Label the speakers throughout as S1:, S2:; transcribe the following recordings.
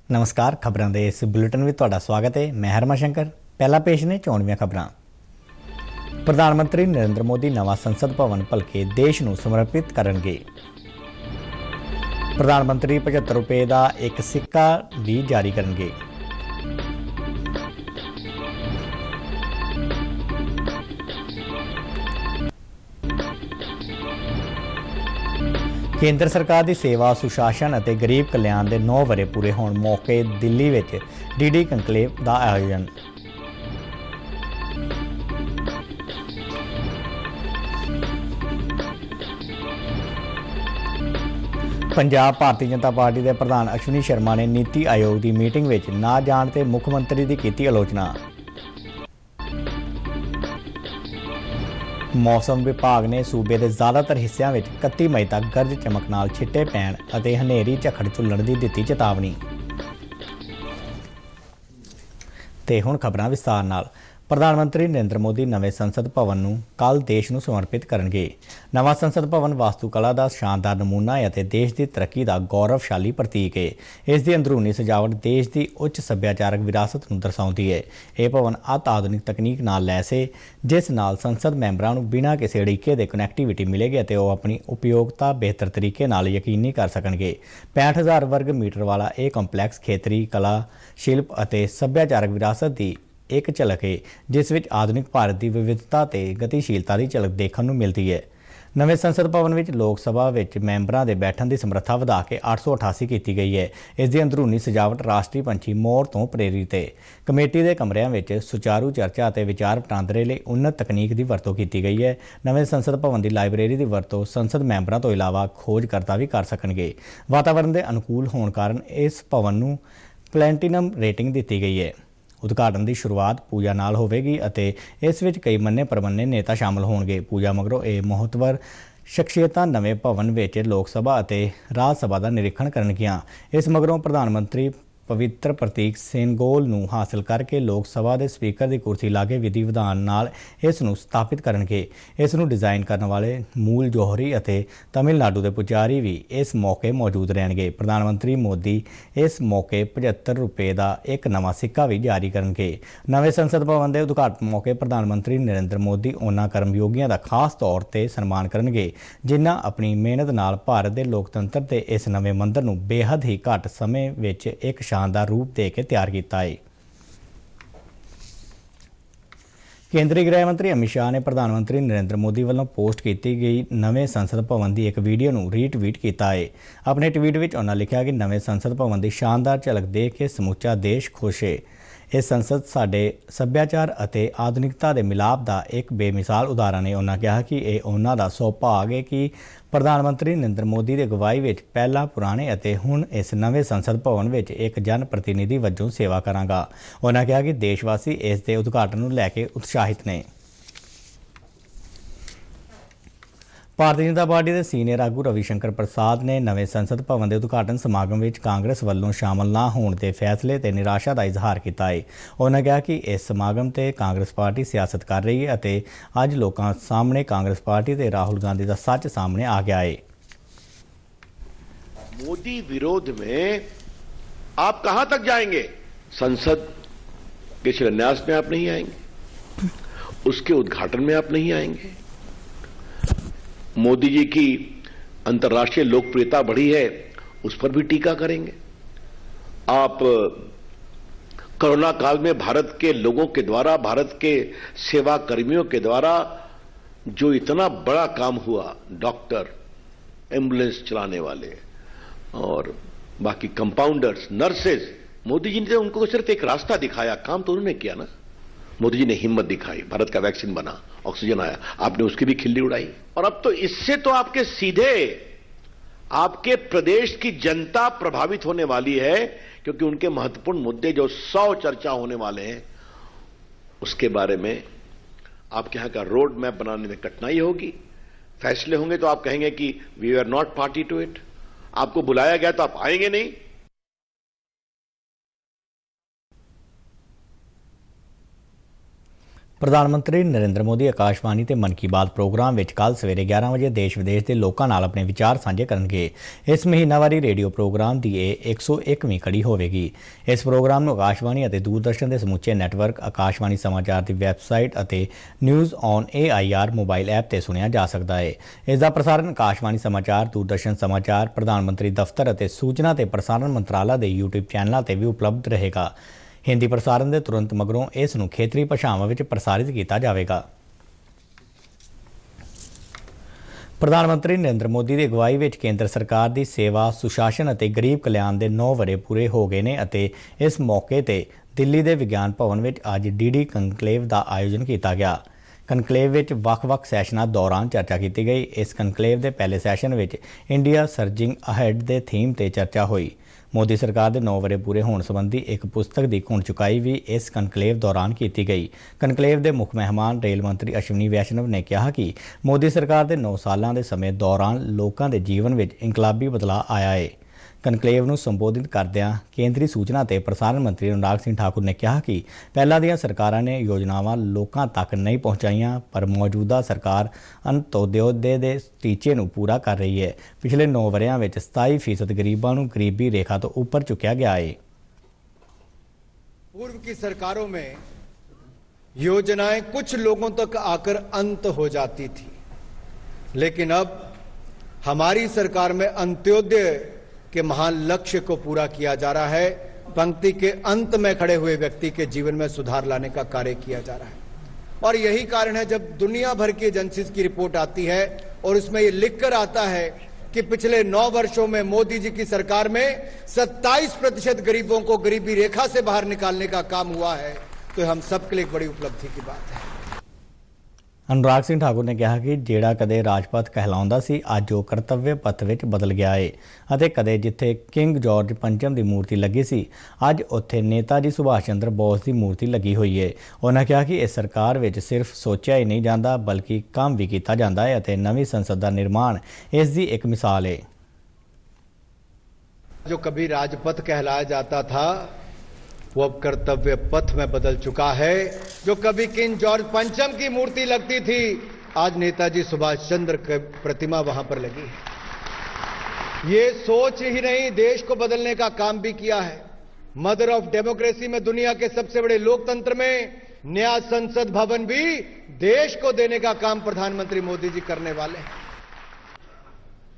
S1: नमस्कार, खबरों के इस बुलेटिन में तुहाडा स्वागत है। मैं हरमा शंकर। पहला पेश ने चोणवीं खबरां। प्रधानमंत्री नरेंद्र मोदी नवा संसद भवन भलके देश नूं समर्पित करनगे। प्रधानमंत्री 75 रुपए का एक सिक्का भी जारी करनगे। केंद्र सरकार की सेवा सुशासन और गरीब कल्याण के 9 वरे पूरे होने मौके दिल्ली में डी कंकलेव का आयोजन। पंजाब भारतीय जनता पार्टी के प्रधान अश्विनी शर्मा ने नीति आयोग की मीटिंग में ना जाण ते मुख्यमंत्री की की आलोचना। मौसम विभाग ने सूबे के ज़्यादातर हिस्सों में 31 मई तक गरज चमक नाल छिट्टे पैण अते हनेरी झखड़ झुल्लण की दित्ती चेतावनी। ते हुण खबरां विस्तार नाल। प्रधानमंत्री नरेंद्र मोदी नवे संसद भवन नूं कल देश नूं समर्पित करनगे। नवा संसद भवन वास्तुकला का शानदार नमूना है और देश की तरक्की का गौरवशाली प्रतीक है। इसकी अंदरूनी सजावट देश की उच्च सभ्याचारक विरासत नूं दर्शाउंदी है। यह भवन अति आधुनिक तकनीक नाल लैस है, जिस नाल संसद मैंबरां नूं बिना किसी अड़िके के कनैक्टिविटी मिलेगी और वह अपनी उपयोगिता बेहतर तरीके नाल यकीनी कर सकणगे। 65,000 वर्ग मीटर वाला यह कंपलैक्स खेतरी कला, शिल्प और सभ्याचारक विरासत की एक झलक है, जिस विच आधुनिक भारत की विविधता ते गतिशीलता की झलक देखने को मिलती है। नवे संसद भवन में लोक सभा में मैंबरों के बैठन की समर्था वधा के 888 की गई है। इसकी अंदरूनी सजावट राष्ट्रीय पंछी मोर तो प्रेरित है। कमेटी के कमरिਆਂ में सुचारू चर्चा और विचार वटांदरे लिए उन्नत तकनीक की वरतों की गई है। नवे संसद भवन की लाइब्रेरी की वरतों संसद मैंबरों तो इलावा खोजकर्ता भी कर सकणगे। वातावरण के अनुकूल होने कारण इस भवन को प्लैटिनम रेटिंग दी गई है। उद्घाटन की शुरुआत पूजा नाल होवेगी और इस विच कई मन्ने परमन्ने नेता शामिल होणगे। पूजा मगरों ये महत्वर शख्सियतां नवे भवन विच लोक सभा और राज सभा का निरीक्षण करनगियां। इस मगरों प्रधानमंत्री पवित्र प्रतीक सेनगोल नूं हासिल करके लोक सभा के स्पीकर की कुर्सी लागे विधि विधान नाल इस नूं स्थापित करनगे। इस नूं डिजाइन करने वाले मूल जौहरी और तमिलनाडु के पुजारी भी इस मौके मौजूद रहेंगे। प्रधानमंत्री मोदी इस मौके 75 रुपए का एक नवा सिक्का भी जारी करनगे। नवे संसद भवन के उद्घाटन मौके प्रधानमंत्री नरेंद्र मोदी उन्हां कर्मयोगियों का खास तौर पर सन्मान करनगे, जिन्हां अपनी मेहनत नाल भारत के लोकतंत्र के इस नवे मंदिर नूं बेहद ही घट समय विच एक शानदार रूप दे के तैयार किया है। केंद्रीय गृह मंत्री अमित शाह ने प्रधानमंत्री नरेंद्र मोदी वालों पोस्ट की गई नवे संसद भवन की एक वीडियो नूं रीट्वीट किया है। अपने ट्वीट में उन्होंने लिखा कि नवे संसद भवन की शानदार झलक देख के समूचा देश खुश है। इस संसद साडे सभ्याचार और आधुनिकता के मिलाप का एक बेमिसाल उदाहरण है। उन्होंने कहा कि यह उन्हों का सौभाग है कि प्रधानमंत्री नरेंद्र मोदी की अगवाई में पहला पुराने और हुण इस नवे संसद भवन में एक जन प्रतिनिधि वजों सेवा करांगा। उन्होंने कहा कि देशवासी इसके उद्घाटन को लैके उत्साहित ने। भारतीय जनता पार्टी के सीनियर आगू रविशंकर प्रसाद ने नवे संसद भवन के उद्घाटन समागम में कांग्रेस वालों शामिल ना होने के फैसले ते निराशा का इजहार किया है। उन्होंने कहा कि इस समागम से कांग्रेस पार्टी सियासत कर रही है और अज लोगों सामने कांग्रेस पार्टी ते राहुल गांधी का सच सामने आ गया है।
S2: मोदी विरोध में आप कहां तक जाएंगे? संसद के शिलान्यास में आप नहीं आएंगे, उसके उद्घाटन में आप नहीं आएंगे। मोदी जी की अंतर्राष्ट्रीय लोकप्रियता बढ़ी है, उस पर भी टीका करेंगे। आप कोरोना काल में भारत के लोगों के द्वारा, भारत के सेवा कर्मियों के द्वारा जो इतना बड़ा काम हुआ, डॉक्टर, एम्बुलेंस चलाने वाले और बाकी कंपाउंडर्स, नर्सेज, मोदी जी ने उनको सिर्फ एक रास्ता दिखाया, काम तो उन्होंने किया ना। मोदी जी ने हिम्मत दिखाई, भारत का वैक्सीन बना, ऑक्सीजन आया, आपने उसकी भी खिल्ली उड़ाई। और अब तो इससे तो आपके सीधे आपके प्रदेश की जनता प्रभावित होने वाली है, क्योंकि उनके महत्वपूर्ण मुद्दे जो 100 चर्चा होने वाले हैं, उसके बारे में आपके यहां का रोड मैप बनाने में कठिनाई होगी। फैसले होंगे तो आप कहेंगे कि we are not party to it. आपको बुलाया गया तो आप आएंगे नहीं।
S1: प्रधानमंत्री नरेंद्र मोदी आकाशवाणी ते मन की बात प्रोग्राम विच कल सवेरे 11 वजे देश विदेश के लोगों नाल अपने विचार साझे करनगे। इस महीनावारी रेडियो प्रोग्राम की यह 101वीं कड़ी होवेगी। इस प्रोग्राम में आकाशवाणी और दूरदर्शन के समूचे नैटवर्क, आकाशवाणी समाचार की वैबसाइट और news on AIR mobile app से सुनिया जा सकता है। इसका प्रसारण आकाशवाणी समाचार, दूरदर्शन समाचार, प्रधानमंत्री दफ्तर और सूचना ते प्रसारण मंत्रालय के YouTube चैनलों पर भी उपलब्ध रहेगा। हिंदी प्रसारण के तुरंत मगरों इसनूं खेतरी भाषावां विच प्रसारित किया जाएगा। प्रधानमंत्री नरेंद्र मोदी की अगवाई विच केंद्र सरकार की सेवा, सुशासन और गरीब कल्याण के 9 वरे पूरे हो गए हैं और इस मौके पर दिल्ली के विज्ञान भवन में अज DD कनकलेव का आयोजन किया गया। कनकलेव में ਵੱਖ-ਵੱਖ सैशनों दौरान चर्चा की गई। इस कनकलेव के पहले सैशन में इंडिया सर्जिंग अहेड के थीम पर चर्चा हुई। मोदी सरकार के 9 वरे पूरे होने संबंधी एक पुस्तक की घुण चुकाई भी इस कनकलेव दौरान की गई। कनकलेव के मुख्य मेहमान रेल मंत्री अश्विनी वैष्णव ने कहा कि मोदी सरकार के 9 सालों के समय दौरान लोगों के जीवन में इनकलाबी बदलाव आया है। कनकलेव को संबोधित करदਿਆਂ केंद्रीय सूचना और प्रसारण मंत्री अनुराग सिंह ठाकुर ने कहा कि पहला ਦੀਆਂ सरकारां ने योजनावां लोगों तक नहीं पहुँचाईयां, पर मौजूदा सरकार अंत्योदय के टीचे को पूरा कर रही है। पिछले 9 वरियां में 27% गरीबों को गरीबी रेखा तो ऊपर चुकया गया है।
S3: पूर्व की सरकारों में योजनाएं कुछ लोगों तक आकर अंत हो जाती थी, लेकिन अब हमारी सरकार में अंत्योदय के महान लक्ष्य को पूरा किया जा रहा है। पंक्ति के अंत में खड़े हुए व्यक्ति के जीवन में सुधार लाने का कार्य किया जा रहा है। और यही कारण है जब दुनिया भर की एजेंसीज की रिपोर्ट आती है और उसमें ये लिखकर आता है कि पिछले 9 वर्षों में मोदी जी की सरकार में 27% गरीबों को गरीबी रेखा से बाहर निकालने का काम हुआ है, तो हम सबके लिए एक बड़ी उपलब्धि की बात है।
S1: अनुराग सिंह ठाकुर ने कहा कि ਜਿਹੜਾ कदे राजपथ कहलाउंदा सी अज वो कर्तव्य पथ विच बदल गया है ਅਤੇ कदे जिथे किंग जॉर्ज पंचम की मूर्ति लगी सी अज उत्थे नेताजी सुभाष चंद्र बोस की मूर्ति लगी हुई है। उन्होंने कहा कि इस सरकार विच सिर्फ सोचा ही नहीं जाता बल्कि काम भी किया जाता है और नवी संसद का निर्माण इसकी एक मिसाल है।
S3: जो कभी राजपथ कहलाया जाता था वो अब कर्तव्य पथ में बदल चुका है। जो कभी किंग जॉर्ज पंचम की मूर्ति लगती थी आज नेताजी सुभाष चंद्र की प्रतिमा वहां पर लगी है। ये सोच ही नहीं, देश को बदलने का काम भी किया है। मदर ऑफ डेमोक्रेसी में, दुनिया के सबसे बड़े लोकतंत्र में नया संसद भवन भी देश को देने का काम प्रधानमंत्री मोदी जी करने वाले हैं।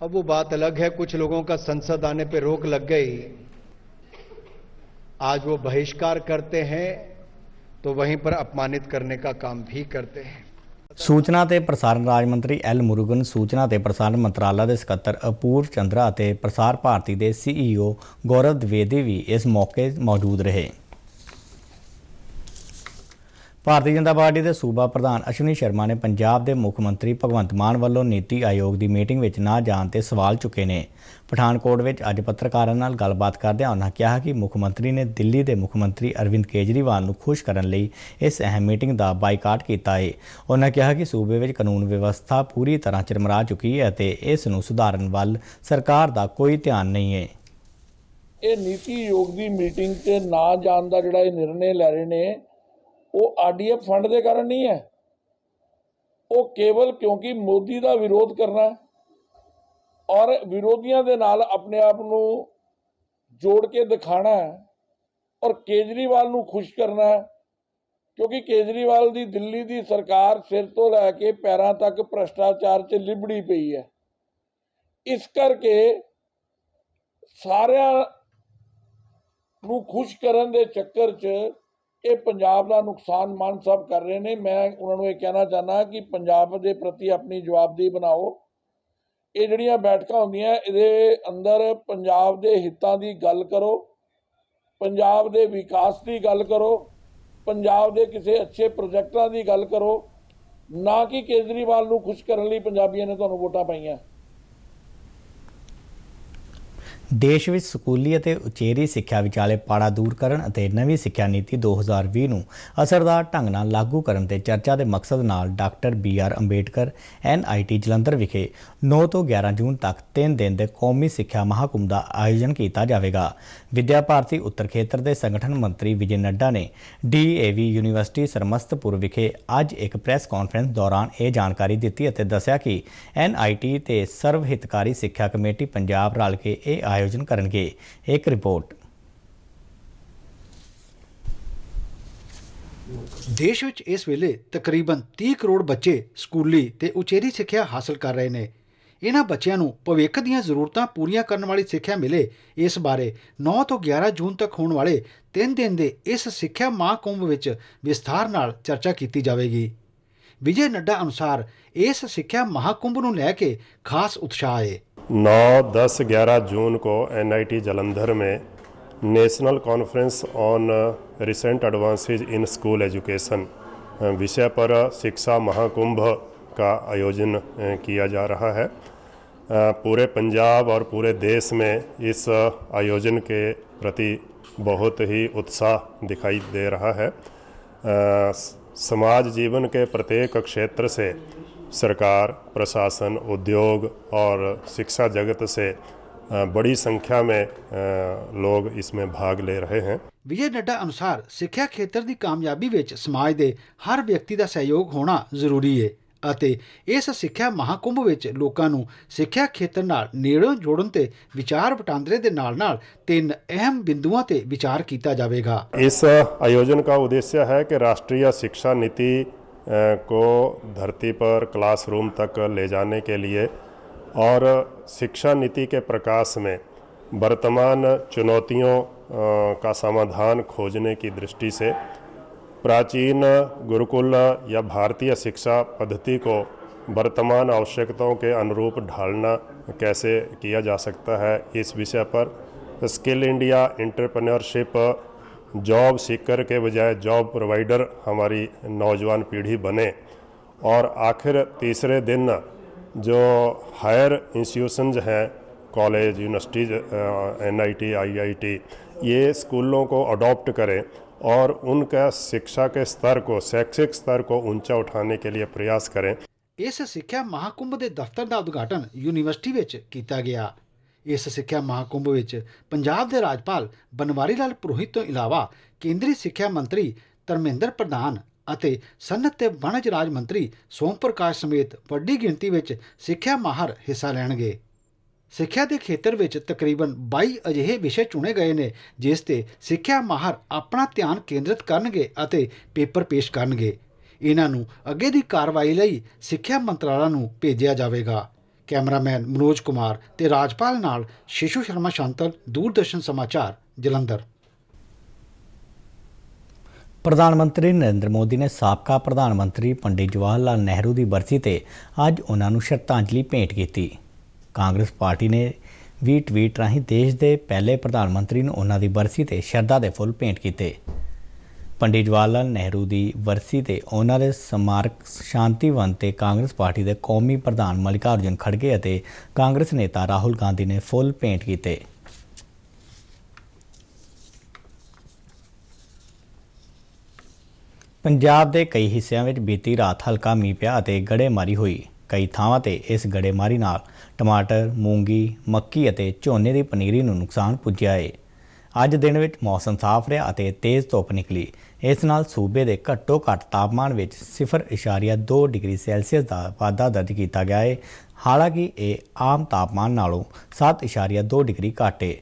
S3: अब वो बात अलग है, कुछ लोगों का संसद आने पर रोक लग गई, आज वो बहिष्कार करते हैं तो वहीं पर अपमानित करने का काम भी करते हैं।
S1: सूचना ते प्रसारण राज मंत्री L मुरुगन, सूचना ते प्रसारण मंत्रालय के सकत्तर अपूर्व चंद्रा ते प्रसार भारती के CEO गौरव द्विवेदी भी इस मौके मौजूद रहे। भारतीय जनता पार्टी के सूबा प्रधान अश्विनी शर्मा ने पंजाब के मुख्यमंत्री भगवंत मान वालों नीति आयोग की मीटिंग में ना जाने ते सवाल चुके ने। पठानकोट में अज पत्रकारों नाल गलबात करदਿਆਂ उन्होंने कहा कि मुख्यमंत्री ने दिल्ली के मुख्यमंत्री अरविंद केजरीवाल को खुश करने लई इस अहम मीटिंग का बाइकाट किया है। उन्होंने कहा कि सूबे में कानून व्यवस्था पूरी तरह चरमरा चुकी है और इस सुधारन वाल सरकार का कोई ध्यान नहीं है।
S4: ये नीति आयोग की मीटिंग से ना जाने का जिहड़ा निर्णय लै रहे ने वो RDF फंड के कारण नहीं है, वो केवल क्योंकि मोदी का विरोध करना है और विरोधियों के नाल अपने आप को जोड़ के दिखाना है और केजरीवाल को खुश करना है, क्योंकि केजरीवाल की दिल्ली की सरकार सिर तो लैके पैरों तक भ्रष्टाचार से लिबड़ी पई है। इस करके सारिਆਂ ਨੂੰ खुश करने के चक्कर च ये पंजाब का नुकसान मान साहब कर रहे हैं। मैं उन्होंने ये कहना चाहना कि पंजाब के प्रति अपनी जवाबदेही बनाओ। ये जिहड़ियां बैठकां होंदियां इहदे अंदर पंजाब के हितों की गल करो, पंजाब के विकास की गल करो, पंजाब के किसी अच्छे प्रोजेक्टों की गल करो, ना कि केजरीवाल को खुश करने लई पंजाबियों ने तुहानूं वोटां पाईयां।
S1: ਦੇਸ਼ ਵਿੱਚ ਸਕੂਲੀ ਅਤੇ ਉਚੇਰੀ ਸਿੱਖਿਆ ਵਿਚਾਲੇ ਪਾੜਾ ਦੂਰ ਕਰਨ ਅਤੇ ਨਵੀਂ ਸਿੱਖਿਆ ਨੀਤੀ 2020 ਨੂੰ ਅਸਰਦਾਰ ਢੰਗ ਨਾਲ ਲਾਗੂ ਕਰਨ ਤੇ ਚਰਚਾ ਦੇ ਮਕਸਦ ਨਾਲ doctor BR Ambedkar NIT Jalandhar ਵਿਖੇ 9 ਤੋਂ 11 ਜੂਨ ਤੱਕ 3 ਦਿਨ ਦੇ ਕੌਮੀ ਸਿੱਖਿਆ ਮਹਾਕੁੰਭ ਦਾ ਆਯੋਜਨ ਕੀਤਾ ਜਾਵੇਗਾ। ਵਿਦਿਆ ਭਾਰਤੀ ਉੱਤਰ ਖੇਤਰ ਦੇ ਸੰਗਠਨ ਮੰਤਰੀ ਵਿਜੇ ਨੱਡਾ ਨੇ DAV ਯੂਨੀਵਰਸਿਟੀ ਸਰਮਸਤਪੁਰ ਵਿਖੇ ਅੱਜ ਇੱਕ ਪ੍ਰੈਸ ਕਾਨਫਰੰਸ ਦੌਰਾਨ ਇਹ ਜਾਣਕਾਰੀ ਦਿੱਤੀ ਅਤੇ ਦੱਸਿਆ ਕਿ NIT ਤੇ ਸਰਵ ਹਿਤਕਾਰੀ ਸਿੱਖਿਆ ਕਮੇਟੀ ਪੰਜਾਬ ਰਲ ਕੇ ਇਹ ਆਯੋਜਨ ਕਰਨਗੇ। ਇੱਕ ਰਿਪੋਰਟ।
S5: ਦੇਸ਼ ਵਿੱਚ ਇਸ ਵੇਲੇ ਤਕਰੀਬਨ 30 ਕਰੋੜ ਬੱਚੇ ਸਕੂਲੀ ਤੇ ਉਚੇਰੀ ਸਿੱਖਿਆ ਹਾਸਲ ਕਰ ਰਹੇ ਨੇ। ਇਹਨਾਂ ਬੱਚਿਆਂ ਨੂੰ ਭਵਿੱਖ ਦੀਆਂ ਜ਼ਰੂਰਤਾਂ ਪੂਰੀਆਂ ਕਰਨ ਵਾਲੀ ਸਿੱਖਿਆ ਮਿਲੇ, ਇਸ ਬਾਰੇ 9 ਤੋਂ 11 ਜੂਨ ਤੱਕ ਹੋਣ ਵਾਲੇ 3 ਦਿਨ ਦੇ ਇਸ ਸਿੱਖਿਆ ਮਹਾਕੁੰਭ ਵਿੱਚ ਵਿਸਥਾਰ ਨਾਲ ਚਰਚਾ ਕੀਤੀ ਜਾਵੇਗੀ। विजय नड्डा अनुसार इस शिक्षा महाकुंभ ਨੂੰ ਲੈ ਕੇ खास उत्साह है।
S6: 9, 10, 11 जून को NIT जलंधर में national conference on recent advances in school education विषय पर शिक्षा महाकुंभ का आयोजन किया जा रहा है। पूरे पंजाब और पूरे देश में इस आयोजन के प्रति बहुत ही उत्साह दिखाई दे रहा है। समाज जीवन के प्रत्येक क्षेत्र से सरकार, प्रशासन, उद्योग और शिक्षा जगत से बड़ी संख्या में लोग इसमें भाग ले रहे हैं।
S5: विजय नड्डा अनुसार सिक्ख्या खेत्र की कामयाबी विच समाज के हर व्यक्ति का सहयोग होना जरूरी है ਅਤੇ ਇਸ ਸਿੱਖਿਆ ਮਹਾਕੁੰਭ ਵਿੱਚ ਲੋਕਾਂ ਨੂੰ ਸਿੱਖਿਆ ਖੇਤਰ ਨਾਲ ਨੇੜੋਂ ਜੋੜਨ ਤੇ ਵਿਚਾਰ ਵਟਾਂਦਰੇ ਦੇ ਨਾਲ-ਨਾਲ 3 ਅਹਿਮ ਬਿੰਦੂਆਂ ਤੇ ਵਿਚਾਰ ਕੀਤਾ ਜਾਵੇਗਾ।
S6: इस आयोजन का उद्देश्य है कि राष्ट्रीय शिक्षा नीति को धरती पर क्लासरूम तक ले जाने के लिए और शिक्षा नीति के प्रकाश में वर्तमान चुनौतियों का समाधान खोजने की दृष्टि से प्राचीन गुरुकुल या भारतीय शिक्षा पद्धति को वर्तमान आवश्यकताओं के अनुरूप ढालना कैसे किया जा सकता है, इस विषय पर skill India, entrepreneurship, job seeker के बजाय जॉब प्रोवाइडर हमारी नौजवान पीढ़ी बने। और आखिर तीसरे दिन जो हायर इंस्टीट्यूशंस हैं, कॉलेज, यूनिवर्सिटीज, NIT, IIT, ये स्कूलों को अडॉप्ट करें और उनका शिक्षा के स्तर को, शैक्षिक स्तर को ऊंचा उठाने के लिए प्रयास करें।
S5: इस सिक्ख्या महाकुंभ के दफ्तर का उद्घाटन यूनीवर्सिटी विच कीता गया। इस सिक्ख्या महाकुंभ विच पंजाब के राज्यपाल बनवारी लाल पुरोहित तो इलावा केंद्रीय सिक्ख्या मंत्री धर्मेंद्र प्रधान ਅਤੇ ਸਨਅਤ ਤੇ ਵਣਜ ਰਾਜ ਮੰਤਰੀ ਸੋਮ ਪ੍ਰਕਾਸ਼ ਸਮੇਤ ਵੱਡੀ ਗਿਣਤੀ ਵਿੱਚ ਸਿੱਖਿਆ ਮਾਹਰ ਹਿੱਸਾ ਲੈਣਗੇ। ਸਿੱਖਿਆ ਦੇ ਖੇਤਰ ਵਿੱਚ ਤਕਰੀਬਨ 22 ਅਜਿਹੇ ਵਿਸ਼ੇ ਚੁਣੇ ਗਏ ਨੇ ਜਿਸ ਤੇ ਸਿੱਖਿਆ ਮਾਹਰ ਆਪਣਾ ਧਿਆਨ ਕੇਂਦਰਿਤ ਕਰਨਗੇ ਅਤੇ ਪੇਪਰ ਪੇਸ਼ ਕਰਨਗੇ। ਇਹਨਾਂ ਨੂੰ ਅੱਗੇ ਦੀ ਕਾਰਵਾਈ ਲਈ ਸਿੱਖਿਆ ਮੰਤਰਾਲਾ ਨੂੰ ਭੇਜਿਆ ਜਾਵੇਗਾ। ਕੈਮਰਾਮੈਨ ਮਨੋਜ ਕੁਮਾਰ ਤੇ ਰਾਜਪਾਲ ਨਾਲ ਸ਼ਿਸ਼ੂ ਸ਼ਰਮਾ ਸ਼ਾਂਤਲ, ਦੂਰਦਰਸ਼ਨ ਸਮਾਚਾਰ, ਜਲੰਧਰ।
S1: ਪ੍ਰਧਾਨ ਮੰਤਰੀ ਨਰਿੰਦਰ ਮੋਦੀ ਨੇ ਸਾਬਕਾ ਪ੍ਰਧਾਨ ਮੰਤਰੀ ਪੰਡਿਤ ਜਵਾਹਰ ਲਾਲ ਨਹਿਰੂ ਦੀ ਬਰਸੀ ਤੇ ਅੱਜ ਉਹਨਾਂ ਨੂੰ ਸ਼ਰਧਾਂਜਲੀ ਭੇਂਟ ਕੀਤੀ। ਕਾਂਗਰਸ ਪਾਰਟੀ ਨੇ ਵੀ ਟਵੀਟ ਰਾਹੀਂ ਦੇਸ਼ ਦੇ ਪਹਿਲੇ ਪ੍ਰਧਾਨ ਮੰਤਰੀ ਨੂੰ ਉਹਨਾਂ ਦੀ ਬਰਸੀ ਤੇ ਸ਼ਰਧਾ ਦੇ ਫੁੱਲ ਭੇਂਟ ਕੀਤੇ। ਪੰਡਿਤ ਜਵਾਹਰ ਲਾਲ ਨਹਿਰੂ ਦੀ ਬਰਸੀ ਤੇ ਉਹਨਾਂ ਦੇ ਸਮਾਰਕ ਸ਼ਾਂਤੀਵਨ ਤੇ ਕਾਂਗਰਸ ਪਾਰਟੀ ਦੇ ਕੌਮੀ ਪ੍ਰਧਾਨ ਮਲਿਕਾਰਜੁਨ ਖੜਗੇ ਅਤੇ ਕਾਂਗਰਸ ਨੇਤਾ ਰਾਹੁਲ ਗਾਂਧੀ ਨੇ ਫੁੱਲ ਭੇਂਟ ਕੀਤੇ। ਪੰਜਾਬ ਦੇ ਕਈ ਹਿੱਸਿਆਂ ਵਿੱਚ ਬੀਤੀ ਰਾਤ ਹਲਕਾ ਮੀਂਹ ਪਿਆ ਅਤੇ ਗੜੇਮਾਰੀ ਹੋਈ। ਕਈ ਥਾਵਾਂ ਤੇ ਇਸ ਗੜੇਮਾਰੀ ਨਾਲ ਟਮਾਟਰ, ਮੂੰਗੀ, ਮੱਕੀ ਅਤੇ ਝੋਨੇ ਦੀ ਪਨੀਰੀ ਨੂੰ ਨੁਕਸਾਨ ਪੁੱਜਿਆ ਹੈ। ਅੱਜ ਦਿਨ ਵਿੱਚ ਮੌਸਮ ਸਾਫ਼ ਰਿਹਾ ਅਤੇ ਤੇਜ਼ ਧੁੱਪ ਨਿਕਲੀ। ਇਸ ਨਾਲ ਸੂਬੇ ਦੇ ਘੱਟੋ ਘੱਟ ਤਾਪਮਾਨ ਵਿੱਚ 0.2 ਡਿਗਰੀ ਸੈਲਸੀਅਸ ਦਾ ਵਾਧਾ ਦਰਜ ਕੀਤਾ ਗਿਆ ਹੈ। ਹਾਲਾਂਕਿ ਇਹ ਆਮ ਤਾਪਮਾਨ ਨਾਲੋਂ 7.2 ਡਿਗਰੀ ਘੱਟ ਹੈ।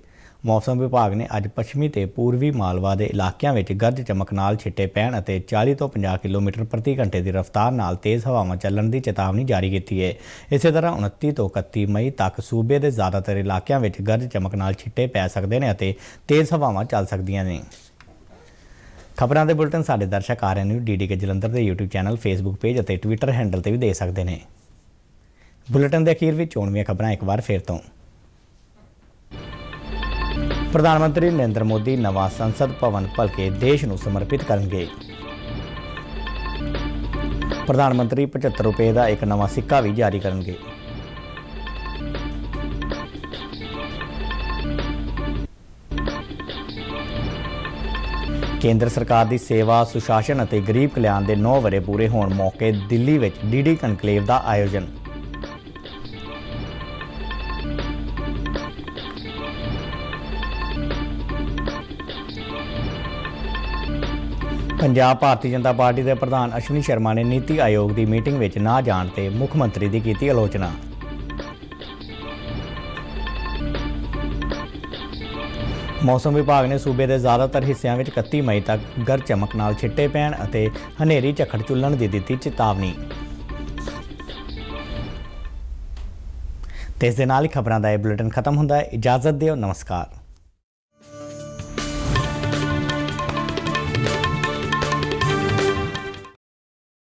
S1: ਮੌਸਮ ਵਿਭਾਗ ਨੇ ਅੱਜ ਪੱਛਮੀ ਤੇ ਪੂਰਬੀ ਮਾਲਵਾ ਦੇ ਇਲਾਕਿਆਂ ਵਿੱਚ ਗਰਜ ਚਮਕ ਨਾਲ ਛਿੱਟੇ ਪੈਣ ਅਤੇ 40 ਤੋਂ 50 ਕਿਲੋਮੀਟਰ ਪ੍ਰਤੀ ਘੰਟੇ ਦੀ ਰਫ਼ਤਾਰ ਨਾਲ ਤੇਜ਼ ਹਵਾਵਾਂ ਚੱਲਣ ਦੀ ਚੇਤਾਵਨੀ ਜਾਰੀ ਕੀਤੀ ਹੈ। ਇਸੇ ਤਰ੍ਹਾਂ 29 ਤੋਂ 31 ਮਈ ਤੱਕ ਸੂਬੇ ਦੇ ਜ਼ਿਆਦਾਤਰ ਇਲਾਕਿਆਂ ਵਿੱਚ ਗਰਜ ਚਮਕ ਨਾਲ ਛਿੱਟੇ ਪੈ ਸਕਦੇ ਨੇ ਅਤੇ ਤੇਜ਼ ਹਵਾਵਾਂ ਚੱਲ ਸਕਦੀਆਂ ਨੇ। ਖਬਰਾਂ ਦੇ ਬੁਲਟਨ ਸਾਡੇ ਦਰਸ਼ਕ RN DDK ਜਲੰਧਰ ਦੇ YouTube ਚੈਨਲ, Facebook ਪੇਜ ਅਤੇ Twitter ਹੈਂਡਲ ਤੇ ਵੀ ਦੇ ਸਕਦੇ ਨੇ। ਬੁਲਟਨ ਦੇ ਅਖੀਰ ਵਿੱਚ ਚੋਣਵੀਆਂ ਖਬਰਾਂ ਇੱਕ ਵਾਰ ਫਿਰ ਤੋਂ। ਪ੍ਰਧਾਨ ਮੰਤਰੀ ਨਰਿੰਦਰ ਮੋਦੀ ਨਵਾਂ ਸੰਸਦ ਭਵਨ ਭਲਕੇ ਦੇਸ਼ ਨੂੰ ਸਮਰਪਿਤ ਕਰਨਗੇ। ਪ੍ਰਧਾਨ ਮੰਤਰੀ 75 ਰੁਪਏ ਦਾ ਇੱਕ ਨਵਾਂ ਸਿੱਕਾ ਵੀ ਜਾਰੀ ਕਰਨਗੇ। ਕੇਂਦਰ ਸਰਕਾਰ ਦੀ ਸੇਵਾ, ਸੁਸ਼ਾਸਨ ਅਤੇ ਗਰੀਬ ਕਲਿਆਣ ਦੇ 9 ਵਰ੍ਹੇ ਪੂਰੇ ਹੋਣ ਮੌਕੇ ਦਿੱਲੀ ਵਿੱਚ ਡੀਡੀ ਕਨਕਲੇਵ ਦਾ ਆਯੋਜਨ। ਪੰਜਾਬ ਭਾਰਤੀ ਜਨਤਾ ਪਾਰਟੀ ਦੇ ਪ੍ਰਧਾਨ ਅਸ਼ਵਨੀ ਸ਼ਰਮਾ ਨੇ ਨੀਤੀ ਆਯੋਗ ਦੀ ਮੀਟਿੰਗ ਵਿੱਚ ਨਾ ਜਾਣ ਤੇ ਮੁੱਖ ਮੰਤਰੀ ਦੀ ਕੀਤੀ ਆਲੋਚਨਾ। ਮੌਸਮ ਵਿਭਾਗ ਨੇ ਸੂਬੇ ਦੇ ਜ਼ਿਆਦਾਤਰ ਹਿੱਸਿਆਂ ਵਿੱਚ 31 ਮਈ ਤੱਕ ਗਰਜ ਚਮਕ ਨਾਲ ਛਿੱਟੇ ਪੈਣ ਅਤੇ ਹਨੇਰੀ ਝੱਖੜ ਚੱਲਣ ਦੀ ਦਿੱਤੀ ਚੇਤਾਵਨੀ। ਤੇ ਇਸ ਦੇ ਨਾਲ ਹੀ ਖਬਰਾਂ ਦਾ ਇਹ ਬੁਲੇਟਿਨ ਖਤਮ ਹੁੰਦਾ ਹੈ। ਇਜਾਜ਼ਤ ਦਿਓ, ਨਮਸਕਾਰ।